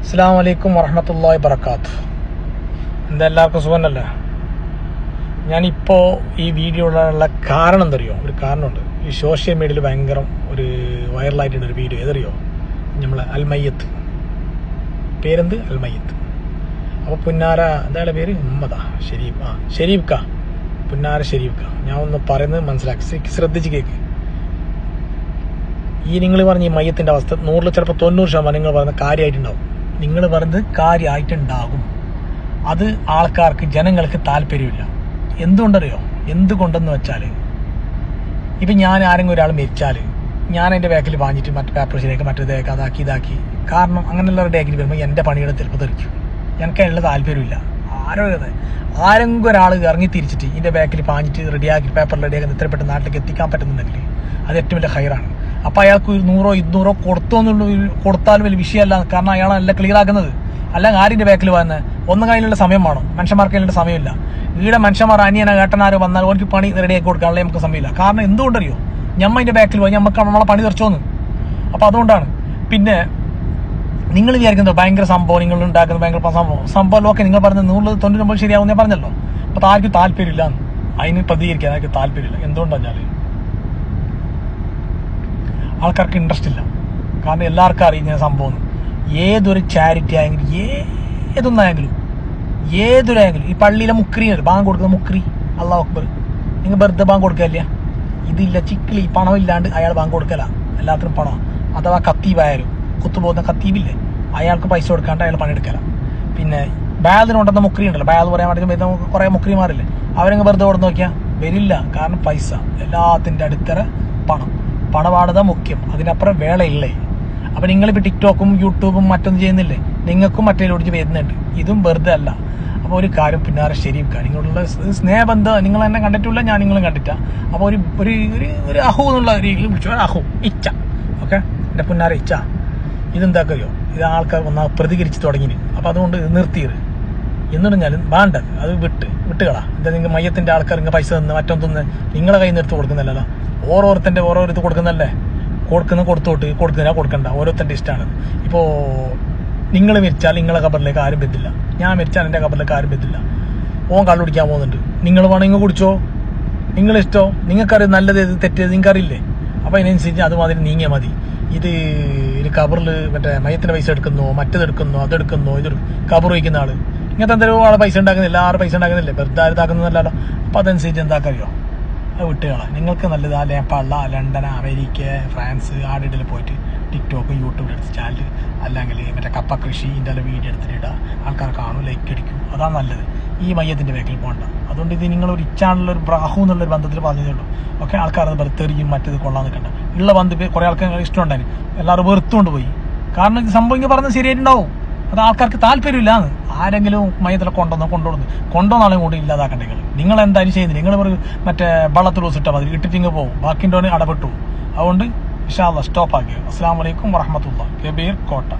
അസ്സലാമു അലൈക്കും വറഹ്മത്തുള്ളാഹി വബറകാതുഹു. എല്ലാവർക്കും സുഖമല്ലേ? ഞാനിപ്പോൾ ഈ വീഡിയോയിലുള്ള കാരണം എന്തറിയോ? ഒരു കാരണമുണ്ട്. ഈ സോഷ്യൽ മീഡിയയിൽ ഭയങ്കര ഒരു വൈറലായിട്ടുള്ള ഒരു വീഡിയോ ഏതറിയോ? നമ്മളെ അൽമയ്യത്ത്, പേരെന്ത്? അൽമയ്യത്ത്. അപ്പോൾ പുന്നാര എന്തായാലും പേര് മുഹമ്മദാ ഷെരീഫ് ക പുന്നാര ഷെരീഫ് ക. ഞാൻ ഒന്ന് പറയുന്നത് മനസ്സിലാക്കി ശ്രദ്ധിച്ച് കേൾക്ക്. ഈ നിങ്ങൾ പറഞ്ഞ ഈ മയ്യത്തിൻ്റെ അവസ്ഥ 100 ചിലപ്പോൾ 90% നിങ്ങൾ പറയുന്ന കാര്യമായിട്ടുണ്ടാവും. നിങ്ങൾ പറയുന്നത് കാര്യമായിട്ടുണ്ടാകും. അത് ആൾക്കാർക്ക്, ജനങ്ങൾക്ക് താല്പര്യമില്ല. എന്തുകൊണ്ടറിയോ? എന്തുകൊണ്ടെന്ന് വെച്ചാൽ, ഇപ്പം ഞാൻ ആരെങ്കിലും ഒരാൾ മരിച്ചാൽ ഞാൻ എൻ്റെ ബാക്കിൽ വാങ്ങിയിട്ട് മറ്റു പേപ്പർ ശരിയാക്കി മറ്റേതേക്ക് ഇതാക്കി കാരണം അങ്ങനെയുള്ള ഡേക്കിൽ വരുമ്പോൾ എൻ്റെ പണിയുടെ ചിലപ്പോൾ തെറിക്കും. എനിക്ക് അതിനുള്ള താല്പര്യമില്ല. ആരെങ്കിലും ഒരാൾ ഇറങ്ങി തിരിച്ചിട്ട് ഇതിൻ്റെ ബാക്കിൽ പാഞ്ഞിട്ട് റെഡിയാക്കി പേപ്പർ റെഡിയാക്കി ഇത്രപ്പെട്ട നാട്ടിലേക്ക് എത്തിക്കാൻ പറ്റുന്നുണ്ടെങ്കിൽ അത് ഏറ്റവും വലിയ ഹൈറാണ്. അപ്പോൾ അയാൾക്ക് 100 200 കൊടുത്താലും വലിയ വിഷയമല്ല. കാരണം അയാളല്ല ക്ലിയർ ആക്കുന്നത്. അല്ലെങ്കിൽ ആരിൻ്റെ ബാക്കിൽ വന്ന് ഒന്നും കയ്യിലുള്ള സമയം വേണം. മനുഷ്യന്മാർക്ക് അതിനുള്ള സമയമില്ല. ഈടെ മനുഷ്യന്മാർ അനിയന ഏട്ടനാരോ വന്നാൽ അവർക്ക് പണി റെഡിയാക്കി കൊടുക്കാനുള്ള നമുക്ക് സമയമില്ല. കാരണം എന്തുകൊണ്ടറിയോ? ഞമ്മ അതിൻ്റെ ബാക്കിൽ പോയി നമുക്ക് നമ്മളെ പണി തെറിച്ചോന്ന്. അപ്പോൾ അതുകൊണ്ടാണ്. പിന്നെ നിങ്ങൾ വിചാരിക്കുന്നത് ഭയങ്കര സംഭവം, നിങ്ങൾ ഉണ്ടാക്കുന്നത് ഭയങ്കര സംഭവം ഒക്കെ നിങ്ങൾ പറഞ്ഞത് 199 ശരിയാവും ഞാൻ പറഞ്ഞല്ലോ. അപ്പോൾ ആർക്കും താല്പര്യമില്ല, അതിന് പ്രതികരിക്കാൻ ആർക്കും താല്പര്യമില്ല. എന്തുകൊണ്ടാണ് ആൾക്കാർക്ക് ഇൻട്രസ്റ്റ് ഇല്ല. കാരണം എല്ലാവർക്കും അറിയുന്ന സംഭവം. ഏതൊരു ചാരിറ്റി ആയെങ്കിലും ഏതൊന്നായെങ്കിലും ഈ പള്ളിയിലെ മുക്രി ബാങ്ക് കൊടുക്കുന്ന മുക്രി, അല്ലാഹു അക്ബർ, നിങ്ങൾ വെറുതെ ബാങ്ക് കൊടുക്കല്ല. ഇതില്ല ചിക്കിളി പണമില്ലാണ്ട് അയാൾ ബാങ്ക് കൊടുക്കല. എല്ലാത്തിനും പണം. അഥവാ കത്തീബായാലും കുത്തുപോകുന്ന കത്തീബില്ലേ, അയാൾക്ക് പൈസ കൊടുക്കാണ്ട് അയാൾ പണിയെടുക്കല. പിന്നെ ബാദിനുണ്ടെന്ന മുക്രി ഉണ്ടല്ലോ, ബാദ് പറയാൻ വേണ്ടി നമുക്ക് കുറേ മുക്രിമാരില്ലേ, അവരങ്ങ് വെറുതെ കൊടുത്ത് നോക്കിയാൽ വരില്ല. കാരണം പൈസ, എല്ലാത്തിൻ്റെ അടുത്തറ പണപാടുത മുഖ്യം. അതിനപ്പുറം വേളയില്ലേ. അപ്പം നിങ്ങളിപ്പോൾ ടിക്ടോക്കും യൂട്യൂബും മറ്റൊന്നും ചെയ്യുന്നില്ലേ, നിങ്ങൾക്കും മറ്റേലോടിച്ച് വരുന്നുണ്ട്. ഇതും വെറുതെ അല്ല. അപ്പോൾ ഒരു കാര്യം പിന്നാരെ ശരിയും നിങ്ങളുള്ള സ്നേഹബന്ധം നിങ്ങൾ എന്നെ കണ്ടിട്ടില്ല, ഞാൻ നിങ്ങളും കണ്ടിട്ട. അപ്പോൾ ഒരു അഹു എന്നുള്ള രീതിയിൽ വിളിച്ചു, അഹു ഇച്ച, ഓക്കെ, എൻ്റെ പുന്നാരെ ഇച്ച. ഇതെന്താക്കറിയോ? ഇത് ആൾക്കാർ ഒന്നാ പ്രതികരിച്ച് തുടങ്ങി. അപ്പോൾ അതുകൊണ്ട് നിർത്തിയത് എന്ന് പറഞ്ഞാലും വേണ്ടത് അത് വിട്ടുകളാ. എന്താ നിങ്ങൾ മയ്യത്തിൻ്റെ ആൾക്കാർ ഇങ്ങനെ പൈസ തന്ന് മറ്റൊന്ന് നിങ്ങളെ കയ്യിൽ നിർത്ത് കൊടുക്കുന്നില്ലല്ലോ. ഓരോരുത്തർ കൊടുക്കുന്നല്ലേ, കൊടുക്കുന്നില്ല കൊടുക്കണ്ട, ഓരോരുത്തരുടെ ഇഷ്ടമാണ്. ഇപ്പോൾ നിങ്ങൾ മരിച്ചാൽ നിങ്ങളെ കബറിലേക്ക് ആരും പറ്റില്ല, ഞാൻ മരിച്ചാൽ എൻ്റെ കബറിലേക്ക് ആരും പറ്റില്ല. ഓൻ കള്ളു കുടിക്കാൻ പോകുന്നുണ്ട്, നിങ്ങൾ വേണമെങ്കിൽ കുടിച്ചോ, നിങ്ങളിഷ്ടോ. നിങ്ങൾക്കറിയാം നല്ലത് ഏത് തെറ്റേത് നിങ്ങൾക്കറിയില്ലേ. അപ്പോൾ അതിനനുസരിച്ച് അതുമാതിരി നീങ്ങിയാൽ മതി. ഇത് ഒരു കബറിൽ മറ്റേ മയത്തിൻ്റെ പൈസ എടുക്കുന്നോ, മറ്റേതെടുക്കുന്നോ, അതെടുക്കുന്നോ, ഇതൊരു കബർ വയ്ക്കുന്ന ആൾ ഇങ്ങനത്തെ എന്തെങ്കിലും ആളെ പൈസ ഉണ്ടാക്കുന്നില്ല, ആറ് പൈസ ഉണ്ടാക്കുന്നില്ലേ, വെറുതെ ഇതാക്കുന്നതല്ലല്ലോ. അപ്പോൾ അതനുസരിച്ച് എന്താക്കറിയോ, അത് വിട്ടുകളാം. നിങ്ങൾക്ക് നല്ലത് ആ നേപ്പാളില, ലണ്ടൻ, അമേരിക്ക, ഫ്രാൻസ് ആടിയിൽ പോയിട്ട് ടിക്ടോക്ക് യൂട്യൂബിൽ എടുത്ത് ചാനൽ, അല്ലെങ്കിൽ മറ്റേ കപ്പ കൃഷി ഇതിൻ്റെ വീഡിയോ എടുത്തിട്ട് ഇടുക. ആൾക്കാർ കാണും, ലൈക്ക് അടിക്കും. അതാണ് നല്ലത്. ഈ മയ്യത്തിൻ്റെ ബാക്കിൽ പോകണ്ട. അതുകൊണ്ട് ഇത് നിങ്ങളൊരു ഇച്ചാണുള്ളൊരു ബ്രാഹു എന്നുള്ളൊരു ബന്ധത്തിൽ പറഞ്ഞതേ ഉള്ളൂ. ഓക്കെ, ആൾക്കാർ അത് തെറിയും മറ്റേത് കൊള്ളാൻ നിൽക്കണ്ട. ഉള്ള ബന്ധം കുറേ ആൾക്കാർ ഇഷ്ടമുണ്ടായിരുന്നു, എല്ലാവരും വെറുത്തുകൊണ്ട് പോയി. കാരണം ഇത് സംഭവം ഇങ്ങനെ പറഞ്ഞത് ശരിയായിട്ടുണ്ടാവും. അത് ആൾക്കാർക്ക് താല്പര്യമില്ലാന്ന്. ആരെങ്കിലും മയത്തിലെ കൊണ്ടുവന്നാലും കൂടി ഇല്ലാതാക്കണ്ടേ. നിങ്ങൾ എന്തായാലും ചെയ്യുന്നില്ല. നിങ്ങൾ മറ്റേ വള്ളത്തിൽ ഇട്ടാൽ മതി, ഇട്ടിട്ടിങ്ങ് പോകും, ബാക്കിൻ്റെ അടപെട്ടു. അതുകൊണ്ട് ഇൻഷാ അല്ലാഹ് സ്റ്റോപ്പ് ആക്കിയോ. അസ്സലാമു അലൈക്കും വറഹ്മത്തുള്ളാഹി. കബീർ കോട്ട.